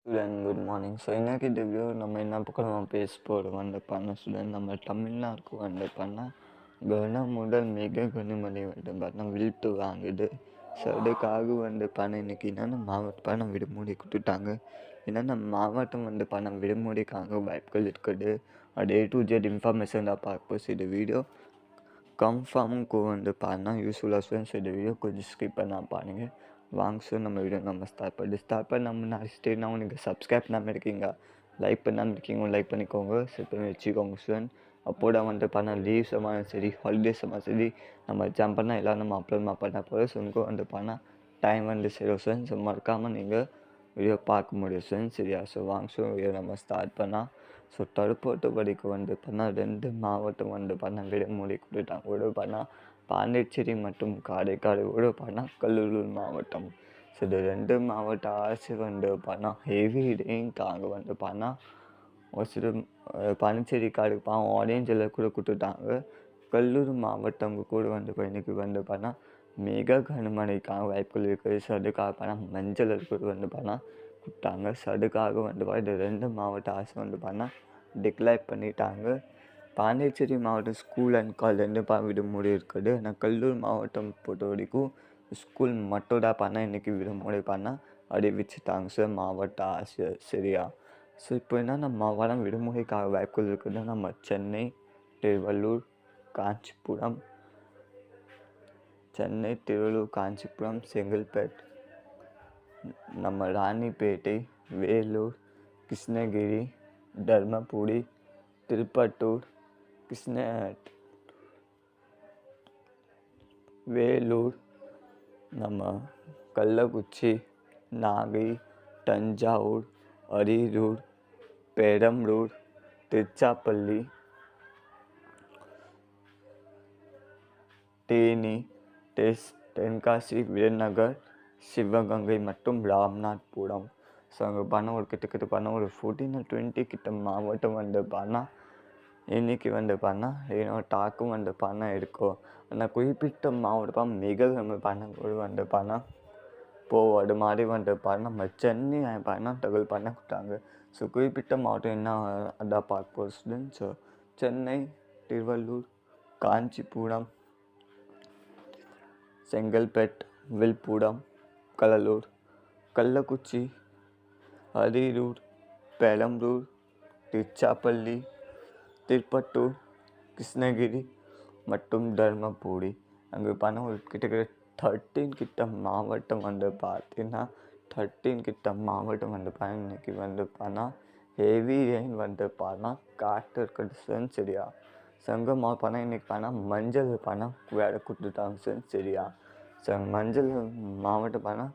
Student good morning. So இன்னைக்கு இந்த video நம்ம என்ன பக்கம் நம்ம பேச போகிறோம் வந்து பண்ண ஸ்டூடெண்ட் நம்ம தமிழ்நாட்டுக்கு வந்து பண்ணால் கன முதல் மிக கனமழை வந்து பண்ண விழுத்து வாங்குது. ஸோ அதுக்காக வந்து பண்ண இன்னைக்கு என்னென்ன மாவட்டம் பண்ண விடுமுறை கொடுத்துட்டாங்க, என்னென்ன மாவட்டம் வந்து பண்ண விடுமுறைக்காக வாய்ப்புகள் இருக்குது, அது A to Z இன்ஃபர்மேஷன் தான் பார்ப்போம். இந்த வீடியோ கன்ஃபார்முக்கு வந்து பாருங்கள் யூஸ்ஃபுல்லாக ஸ்டூடெண்ட்ஸ். இந்த வீடியோ கொஞ்சம் ஸ்கிப் பண்ணால் பாருங்கள். வாங்க சார் நம்ம வீடியோ நம்ம ஸ்டார்ட் பண்ண முன்னாடி ஸ்டேட்னா நீங்கள் சப்ஸ்கிரைப் பண்ணாமல் இருக்கீங்க, லைக் பண்ணாமல் இருக்கீங்க, லைக் பண்ணிக்கோங்க, செட் பண்ணி வச்சுக்கோங்க ஸ்டூடெண்ட். அப்போட வந்து பண்ண லீவ்ஸமாக சரி ஹாலிடேஸமாக சரி நம்ம ஜம்ப் பண்ணால் எல்லாம் நம்ம அப்லோட் பண்ண போகிறோம். ஸோ உங்களுக்கு வந்து பண்ணால் டைம் வந்து சரி ஸ்டூடெண்ட். ஸோ மறக்காமல் நீங்கள் வீடியோ பார்க்க முடியும் ஸ்டூடெண்ட் சரியா. ஸோ வாங்க ஸோ வீடியோ நம்ம ஸ்டார்ட் பண்ணால் ஸோ தடுப்பூட்டப்படிக்கு வந்து பண்ணால் 2 மாவட்டம் வந்து பண்ணால் விடுமுறை கொடுத்தாங்க. ஒரு பண்ணால் பாண்டிச்சேரி மற்றும் காரைக்கால், ஒரு பண்ணால் கடலூர் மாவட்டம். ஸோ இது 2 மாவட்ட அரசு வந்து பண்ணால் ஹெவி ரெயின்காக வந்து பண்ணால் ஒரு சில பாண்டிச்சேரிக்காருக்கு ஆரேஞ்ச் அலர்ட் கூட கொடுத்துட்டாங்க. கடலூர் மாவட்டம் கூட வந்து இன்றைக்கி வந்து பண்ணால் மிக கனமழைக்காக வாய்ப்புகள் இருக்குது. ஸோ அதுக்காக பண்ணால் மஞ்சள் அலர்ட் கூட வந்து பண்ணால் கொடுத்தாங்க. ஸோ அதுக்காக வந்து இந்த 2 மாவட்ட அரசு வந்து பண்ணால் டிக்ளேர் பண்ணிட்டாங்க. பாண்டிச்சேரி மாவட்டம் ஸ்கூல் அண்ட் காலேஜ் விடுமுறை இருக்குது. ஆனால் கடலூர் மாவட்டம் பொறுத்த வரைக்கும் ஸ்கூல் மட்டும் தான் பண்ணால் இன்றைக்கி விடுமுறை பண்ணால் அறிவிச்சுட்டாங்க சார் மாவட்ட ஆசிரியர் சரியா. ஸோ இப்போ என்னென்ன மாவட்டம் விடுமுறைக்காக வாய்ப்புகள் இருக்குதுன்னா நம்ம சென்னை, திருவள்ளூர், காஞ்சிபுரம், செங்கல்பேட், நம்ம ராணிப்பேட்டை, வேலூர், கிருஷ்ணகிரி, தர்மபுரி, திருப்பத்தூர், வேலூர், நம்ம கள்ளக்குறிச்சி, நாகை, தஞ்சாவூர், அரியலூர், பெரம்பலூர், திருச்சிராப்பள்ளி, தேனி, தென்காசி, விருதுநகர், சிவகங்கை மற்றும் ராமநாதபுரம். ஸோ அங்கே பண்ண ஒரு கிட்டத்தட்ட பண்ண ஒரு 14 or 20 கிட்ட மாவட்டம் வந்து பண்ணால் இன்றைக்கி வந்து பண்ணால் என்னோட டாக்கும் வந்து பண்ண இருக்கும். ஆனால் குறிப்பிட்ட மாவட்டம் மிக பண்ணக்கூட வந்து பண்ணால் அது மாதிரி வந்து பண்ண நம்ம சென்னை பண்ணால் தகவல் பண்ண கொடுத்தாங்க. ஸோ குறிப்பிட்ட மாவட்டம் என்ன அதான் பார்ப்போம் ஸ்டூடெண்ட். ஸோ சென்னை, திருவள்ளூர், காஞ்சிபுரம், செங்கல்பேட், விழுப்புரம், கடலூர், கள்ளக்குறிச்சி, அரியலூர், பெரம்பலூர், திருச்சிராப்பள்ளி, திருப்பத்தூர், கிருஷ்ணகிரி மற்றும் தர்மபுரி. அங்கே பண்ண ஒரு கிட்டத்தட்ட 13 கிட்ட மாவட்டம் வந்து பார்த்தீங்கன்னா 13 கிட்ட மாவட்டம் வந்து பார்த்தா இன்றைக்கி வந்து பண்ணால் ஹெவி ரெயின் வந்து பண்ணால் காற்று இருக்கிறது சரியா. சங்கம் பண்ணால் இன்றைக்கி பண்ணால் மஞ்சள் பண்ணால் வேலை கொடுத்துட்டாங்க சரியா. ஸோ மஞ்சள் மாவட்டம் பண்ணால்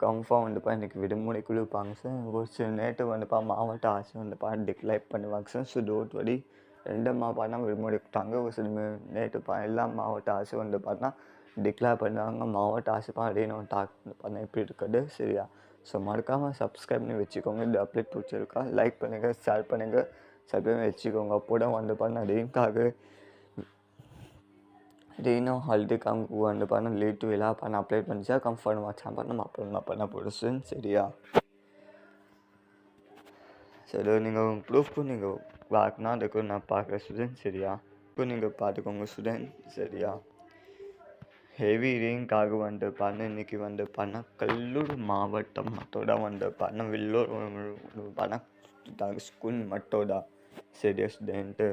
கன்ஃபார்ம் வந்து இன்றைக்கி விடுமுறை கொடுப்பாங்க சார். ஒரு சில நேற்று வந்து மாவட்ட ஆட்சி வந்து டிக்ளேர் பண்ணுவாங்க சார். ஸோ டோன்ட் வரி 2 மாவட்டம் விடுமுறை கொடுத்தாங்க. ஒரு சில நேற்று எல்லா மாவட்ட ஆட்சி வந்து டிக்ளேர் பண்ணுவாங்க. மாவட்ட ஆட்சி அப்படின்னு டாக் பண்ண எப்படி இருக்குது சரியா. ஸோ மறக்காமல் சப்ஸ்கிரைப் பண்ணி வச்சுக்கோங்க. இந்த அப்டேட் பிடிச்சிருக்கா லைக் பண்ணுங்கள், ஷேர் பண்ணுங்கள், சப்ஸ்கிரைப் பண்ணி வச்சுக்கோங்க. அப்போ வந்து ரெயினோ ஹாலிடேக்காக வந்து லேட்டு எல்லாம் அப்ளை பண்ணிச்சா கம்ஃபர்ட் வாட்சாக பண்ண போடுச்சு சரியா. சரி நீங்கள் ப்ரூஃப்க்கு நீங்கள் பார்க்கணும் அதுக்கு நான் பார்க்குறேன் ஸ்டூடெண்ட் சரியா. இப்போ நீங்கள் பார்த்துக்கோங்க ஸ்டூடெண்ட் சரியா. ஹெவி ரெயின்காக வந்து இன்றைக்கி வந்து கடலூர் மாவட்டம் மட்டோட வந்து வில்லூர் ஸ்கூல் மட்டோட சரியா ஸ்டூடெண்ட்டு.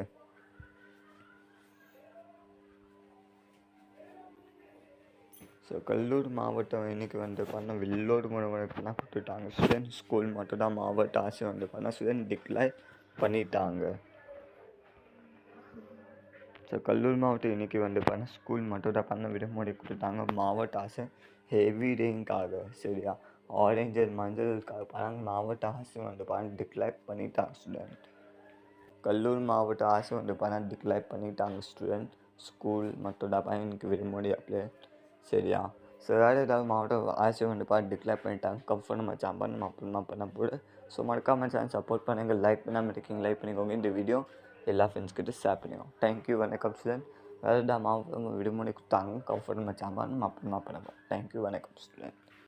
ஸோ கடலூர் மாவட்டம் இன்றைக்கி வந்து வில்லூர் கொடுத்துட்டாங்க ஸ்டூடெண்ட். ஸ்கூல் மட்டும் தான் மாவட்ட ஆட்சி வந்து ஸ்டூடெண்ட் டிக்ளேர் பண்ணிட்டாங்க. ஸோ கடலூர் மாவட்டம் இன்றைக்கி வந்து ஸ்கூல் மட்டும் தான் விடுமுறை கொடுத்துட்டாங்க. மாவட்ட ஆசை ஹெவி ரெயின்காக சரியா. ஆரஞ்சு மஞ்சளுக்காக மாவட்ட ஆசை வந்து டிக்ளேர் பண்ணிட்டாங்க ஸ்டூடெண்ட். கடலூர் மாவட்ட ஆசை வந்து டிக்ளேர் பண்ணிட்டாங்க ஸ்டூடெண்ட். ஸ்கூல் மட்டும் தான் இன்றைக்கி விடுமுறை அப்ளை சரியா. ஸோ வேறு ஏதாவது மாவட்டம் ஆட்சி வந்து டிக்ளேர் பண்ணிட்டாங்க கன்ஃபார்ம் நம்ம ஜாம்பன் அப்புறமா பண்ண போடு. ஸோ மறக்காமல் சேனல் சப்போர்ட் பண்ணுங்கள். லைக் பண்ணாமல் இருக்கீங்க லைக் பண்ணிக்கோங்க. இந்த வீடியோ எல்லா ஃப்ரெண்ட்ஸ்கிட்ட ஷேர் பண்ணிக்கோங்க. தேங்க்யூ வணக்கம் ஸ்டூடெண்ட். வேறு ஏதாவது மாவட்டம் விடுமுறை கொடுத்தாங்க கன்ஃபார்ம் நம்ம ஜாம்பன் அப்புறமா பண்ண போகிறோம். தேங்க்யூ வணக்கம் ஸ்டூடெண்ட்.